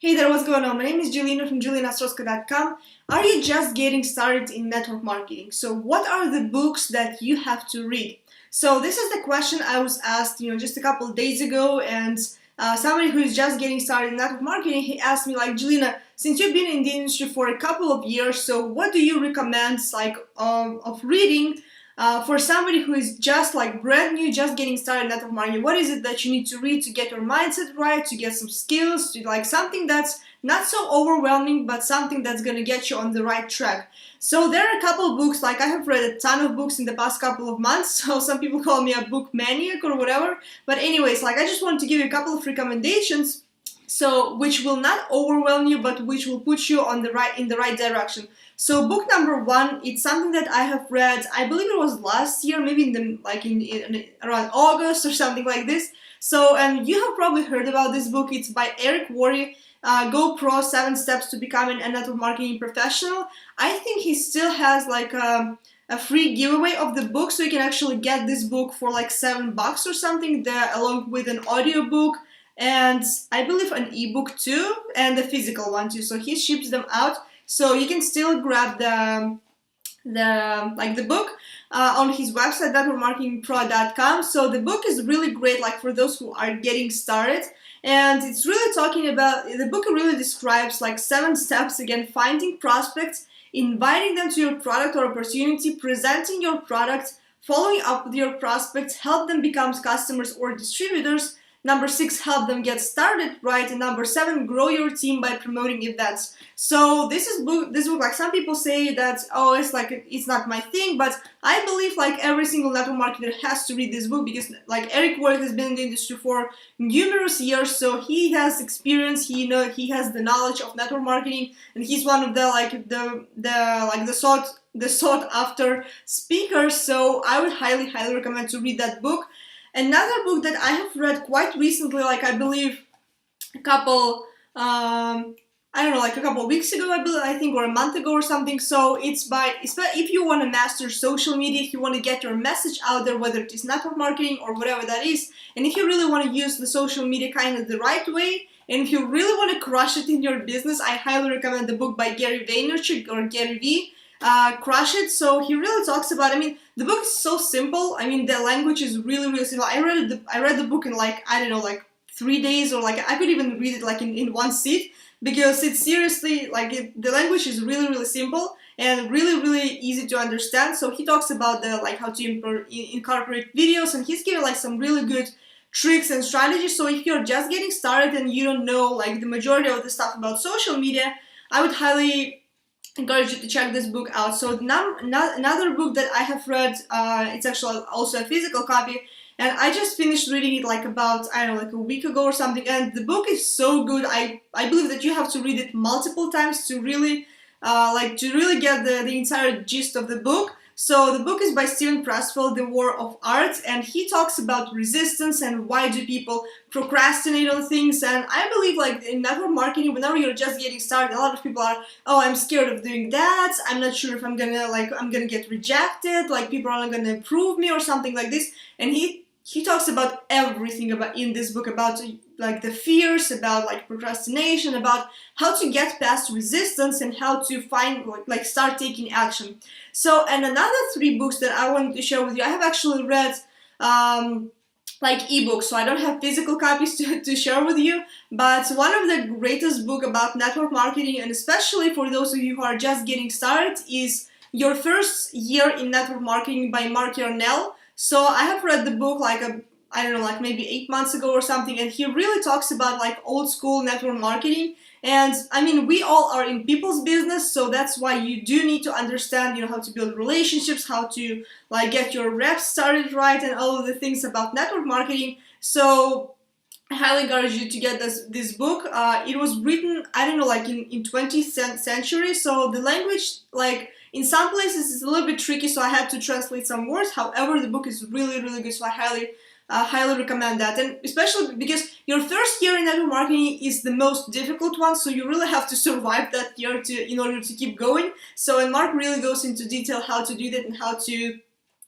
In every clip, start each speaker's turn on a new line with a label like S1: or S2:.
S1: Hey there, what's going on? My name is Jelena from JelenaOstrovska.com. Are you just getting started in network marketing? So what are the books that you have to read? So this is the question I was asked, just a couple of days ago, and somebody who is just getting started in network marketing, he asked me like, Jelena, since you've been in the industry for a couple of years, so what do you recommend of reading for somebody who is just like brand new, just getting started in network marketing? What is it that you need to read to get your mindset right, to get some skills, to like something that's not so overwhelming, but something that's going to get you on the right track? So there are a couple of books, like I have read a ton of books in the past couple of months, so some people call me a book maniac or whatever. But anyways, like I just want to give you a couple of recommendations, so which will not overwhelm you, but which will put you on in the right direction. So book number one, it's something that I have read, I believe it was last year, maybe in around August or something like this. So, and you have probably heard about this book. It's by Eric Worre, GoPro 7 Steps to Becoming a Network Marketing Professional. I think he still has like a free giveaway of the book, so you can actually get this book for like $7 or something there, along with an audiobook and I believe an ebook too, and the physical one too. So he ships them out, so you can still grab the book on his website, networkmarketingpro.com. So the book is really great, like for those who are getting started, and it's really talking about, the book really describes like 7 steps, again, finding prospects, inviting them to your product or opportunity, presenting your product, following up with your prospects, help them become customers or distributors. Number 6, help them get started right. And number 7, grow your team by promoting events. So this book, like some people say that, oh, it's not my thing, but I believe like every single network marketer has to read this book, because like Eric Worre has been in the industry for numerous years, so he has experience, he has the knowledge of network marketing, and he's one of the sought after speakers. So I would highly recommend to read that book. Another book that I have read quite recently, like I believe a couple, a couple of weeks ago, I think, or a month ago or something. So it's if you want to master social media, if you want to get your message out there, whether it is network marketing or whatever that is, and if you really want to use the social media kind of the right way, and if you really want to crush it in your business, I highly recommend the book by Gary Vaynerchuk, or Gary V. Crush It. So he really talks about, the book is so simple. The language is really simple. I read the book in 3 days, or I could even read it in one sit, because it's seriously the language is really simple and really easy to understand. So he talks about how to incorporate videos, and he's given some really good tricks and strategies. So if you're just getting started and you don't know the majority of the stuff about social media, I would highly encourage you to check this book out. So another book that I have read, it's actually also a physical copy, and I just finished reading it about a week ago or something, and the book is so good. I believe that you have to read it multiple times to really get the entire gist of the book. So the book is by Steven Pressfield, The War of Art, and he talks about resistance and why do people procrastinate on things. And I believe in network marketing, whenever you're just getting started, a lot of people are, oh, I'm scared of doing that, I'm not sure if I'm gonna get rejected, people are not gonna approve me or something like this. And he talks about everything in this book, about the fears, about procrastination, about how to get past resistance, and how to find start taking action. So, and another 3 books that I wanted to share with you, I have actually read ebooks, so I don't have physical copies to share with you, but one of the greatest book about network marketing, and especially for those of you who are just getting started, is Your First Year in Network Marketing by Mark Yarnell. So I have read the book maybe 8 months ago or something, and he really talks about old school network marketing. And we all are in people's business, so that's why you do need to understand, how to build relationships, how to get your reps started right, and all of the things about network marketing. So I highly encourage you to get this book. It was written, in 20th century, so the language, in some places is a little bit tricky, so I had to translate some words. However, the book is really good, so I highly recommend that. And especially because your first year in network marketing is the most difficult one, so you really have to survive that year in order to keep going. So, and Mark really goes into detail how to do that, and how to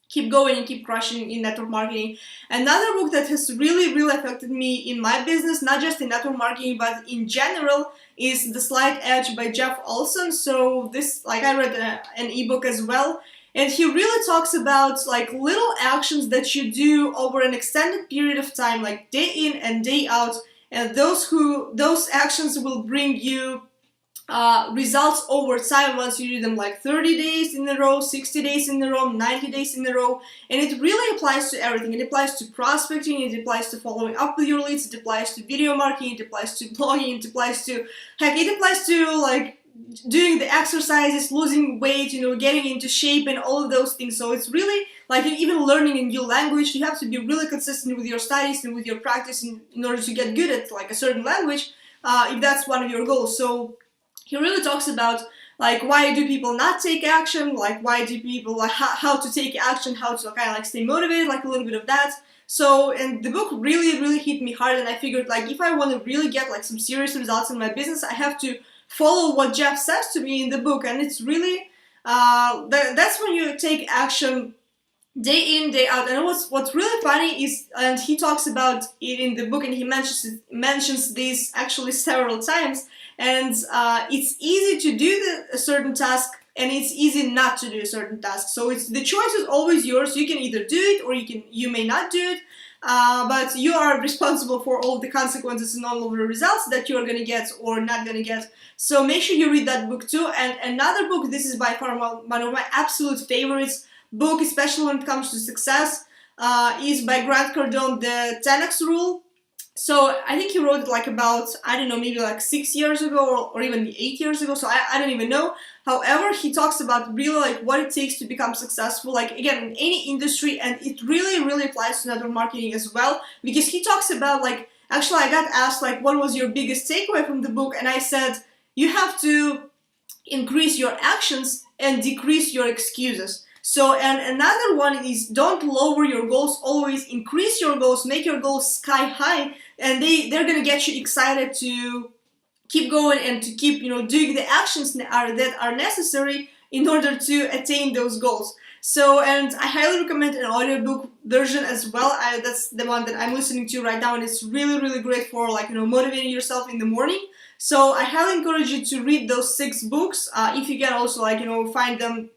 S1: keep going and keep crushing in network marketing. Another book that has really affected me in my business, not just in network marketing but in general, is The Slight Edge by Jeff Olson. So this, like, I read an ebook as well, and he really talks about like little actions that you do over an extended period of time, like day in and day out, and those actions will bring you results over time once you do them, like 30 days in a row, 60 days in a row, 90 days in a row. And it really applies to everything. It applies to prospecting, it applies to following up with your leads, it applies to video marketing, it applies to blogging, it applies to, heck, it applies to like doing the exercises, losing weight, you know, getting into shape and all of those things. So it's really like even learning a new language. You have to be really consistent with your studies and with your practice in order to get good at like a certain language, if that's one of your goals. So he really talks about like why do people not take action, like why do people, like how to take action, how to kind of like stay motivated, like a little bit of that. So, and the book really hit me hard, and I figured like if I want to really get like some serious results in my business, I have to follow what Jeff says to me in the book. And it's really that's when you take action day in, day out. And what's really funny is, and he talks about it in the book, and he mentions this actually several times, and it's easy to do a certain task, and it's easy not to do a certain task. So it's, the choice is always yours. You can either do it or you may not do it, but you are responsible for all the consequences and all of the results that you are going to get or not going to get. So make sure you read that book too. And another book, this is by far one of my absolute favorites book, especially when it comes to success, is by Grant Cardone, The 10X Rule. So I think he wrote it like about, I don't know, maybe like 6 years ago or even 8 years ago. So I don't even know. However, he talks about really like what it takes to become successful, like again, in any industry, and it really applies to network marketing as well, because he talks about like, actually I got asked like, what was your biggest takeaway from the book? And I said, you have to increase your actions and decrease your excuses. So, and another one is don't lower your goals, always increase your goals, make your goals sky high, and they're going to get you excited to keep going and to keep, you know, doing the actions that are necessary in order to attain those goals. So, and I highly recommend an audiobook version as well. That's the one that I'm listening to right now, and it's really great for like, you know, motivating yourself in the morning. So I highly encourage you to read those 6 books, if you can also like, you know, find them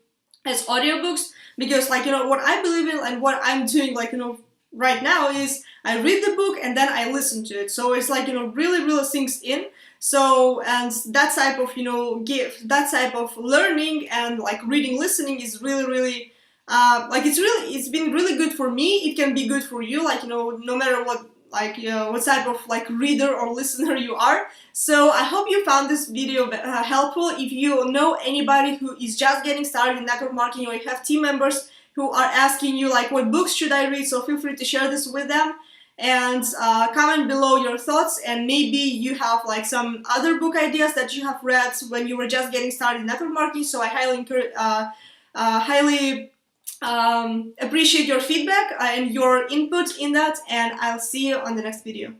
S1: as audiobooks, because like, you know, what I believe in and what I'm doing like, you know, right now is I read the book and then I listen to it. So it's like, you know, really sinks in. So, and that type of, you know, that type of learning and like reading, listening is really like it's been really good for me. It can be good for you, like, you know, no matter what, like, you know, what type of like reader or listener you are. So I hope you found this video helpful. If you know anybody who is just getting started in network marketing, or you have team members who are asking you like, what books should I read, so feel free to share this with them, and comment below your thoughts. And maybe you have like some other book ideas that you have read when you were just getting started in network marketing. So I highly appreciate your feedback and your input in that, and I'll see you on the next video.